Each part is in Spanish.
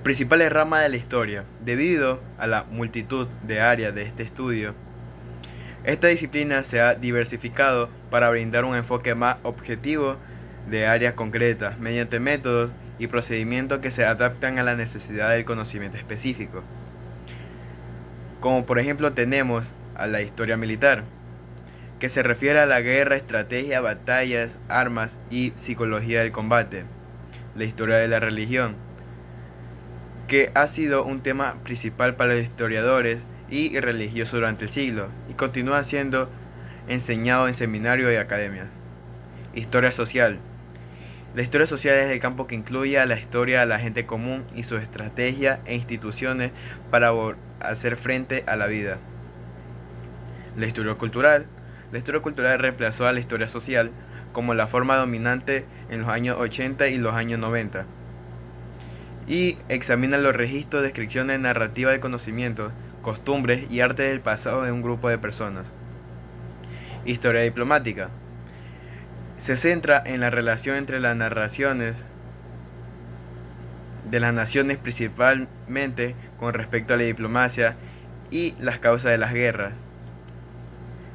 Principales ramas de la historia. Debido a la multitud de áreas de este estudio, esta disciplina se ha diversificado para brindar un enfoque más objetivo de áreas concretas, mediante métodos y procedimientos que se adaptan a la necesidad del conocimiento específico. Como por ejemplo tenemos a la historia militar, que se refiere a la guerra, estrategia, batallas, armas y psicología del combate. La historia de la religión, que ha sido un tema principal para los historiadores y religiosos durante el siglo, y continúa siendo enseñado en seminarios y academias. Historia social. La historia social es el campo que incluye a la historia de la gente común y sus estrategias e instituciones para hacer frente a la vida. La historia cultural. La historia cultural reemplazó a la historia social como la forma dominante en los años 80 y los años 90. Y examina los registros, descripciones, narrativa de conocimientos, costumbres y artes del pasado de un grupo de personas. Historia diplomática. Se centra en la relación entre las narraciones de las naciones, principalmente con respecto a la diplomacia y las causas de las guerras.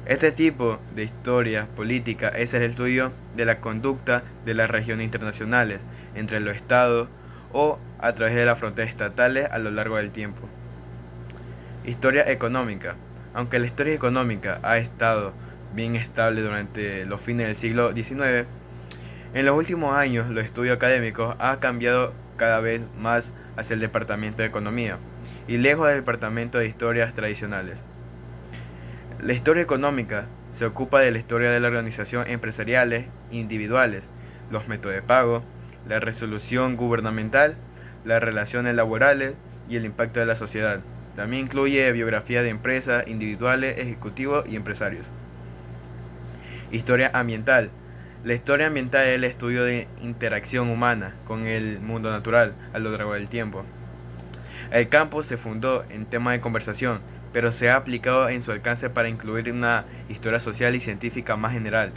Este tipo de historia política es el estudio de la conducta de las regiones internacionales entre los estados o a través de las fronteras estatales a lo largo del tiempo. Historia económica. Aunque la historia económica ha estado bien estable durante los fines del siglo XIX, en los últimos años los estudios académicos han cambiado cada vez más hacia el departamento de economía y lejos del departamento de historias tradicionales. La historia económica se ocupa de la historia de la organización empresariales individuales, los métodos de pago, la resolución gubernamental, las relaciones laborales y el impacto de la sociedad. También incluye biografía de empresas individuales, ejecutivos y empresarios. Historia ambiental. La historia ambiental es el estudio de interacción humana con el mundo natural a lo largo del tiempo. El campo se fundó en temas de conversación, pero se ha aplicado en su alcance para incluir una historia social y científica más general.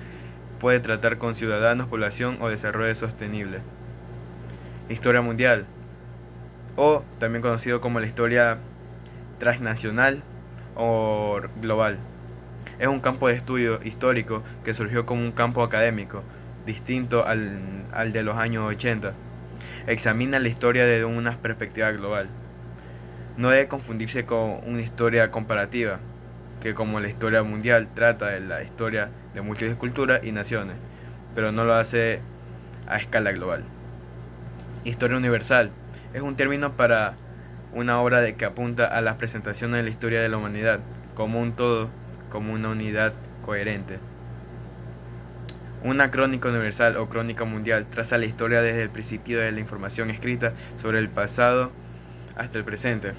Puede tratar con ciudadanos, población o desarrollo sostenible. Historia mundial, o también conocido como la historia transnacional o global. Es un campo de estudio histórico que surgió como un campo académico, distinto al de los años 80. Examina la historia desde una perspectiva global. No debe confundirse con una historia comparativa, que como la historia mundial trata de la historia de múltiples culturas y naciones, pero no lo hace a escala global. Historia universal es un término para una obra que apunta a la presentación de la historia de la humanidad como un todo, como una unidad coherente. Una crónica universal o crónica mundial traza la historia desde el principio de la información escrita sobre el pasado hasta el presente.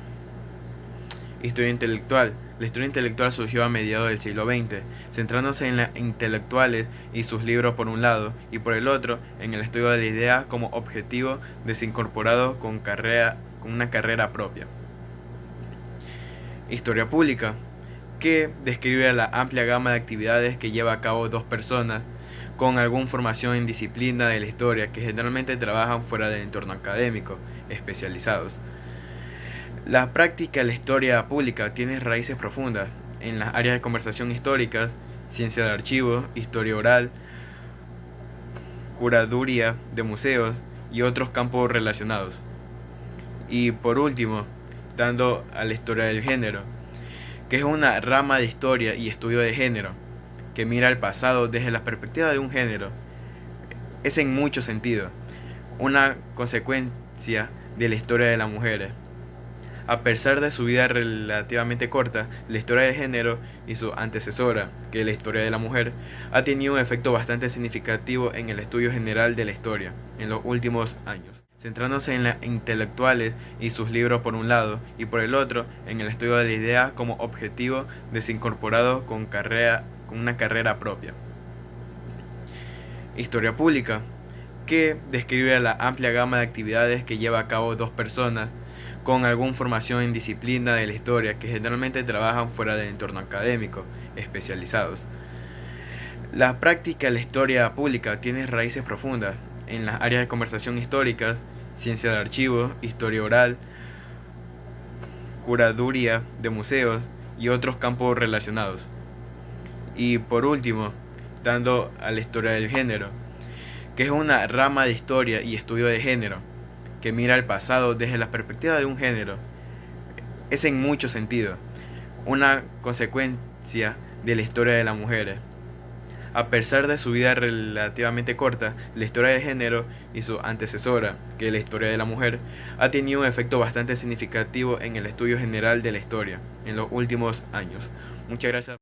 Historia intelectual. La historia intelectual surgió a mediados del siglo XX, centrándose en los intelectuales y sus libros por un lado, y por el otro, en el estudio de la idea como objetivo desincorporado con una carrera propia. Historia pública, que describe la amplia gama de actividades que lleva a cabo dos personas con alguna formación en disciplina de la historia que generalmente trabajan fuera del entorno académico, especializados. La práctica de la historia pública tiene raíces profundas en las áreas de conversación históricas, ciencia de archivos, historia oral, curaduría de museos y otros campos relacionados. Y por último, dando a la historia del género, que es una rama de historia y estudio de género, que mira el pasado desde la perspectiva de un género. Es en muchos sentidos una consecuencia de la historia de las mujeres. A pesar de su vida relativamente corta, la historia del género y su antecesora, que es la historia de la mujer, ha tenido un efecto bastante significativo en el estudio general de la historia en los últimos años, centrándose en los intelectuales y sus libros por un lado, y por el otro, en el estudio de la idea como objetivo desincorporado con una carrera propia. Historia pública, que describe la amplia gama de actividades que lleva a cabo dos personas con alguna formación en disciplina de la historia que generalmente trabajan fuera del entorno académico, especializados. La práctica de la historia pública tiene raíces profundas en las áreas de conversación históricas, ciencia de archivos, historia oral, curaduría de museos y otros campos relacionados. Y por último, dando a la historia del género, que es una rama de historia y estudio de género, que mira al pasado desde la perspectiva de un género. Es en mucho sentido una consecuencia de la historia de las mujeres. A pesar de su vida relativamente corta, la historia del género y su antecesora, que es la historia de la mujer, ha tenido un efecto bastante significativo en el estudio general de la historia en los últimos años. Muchas gracias.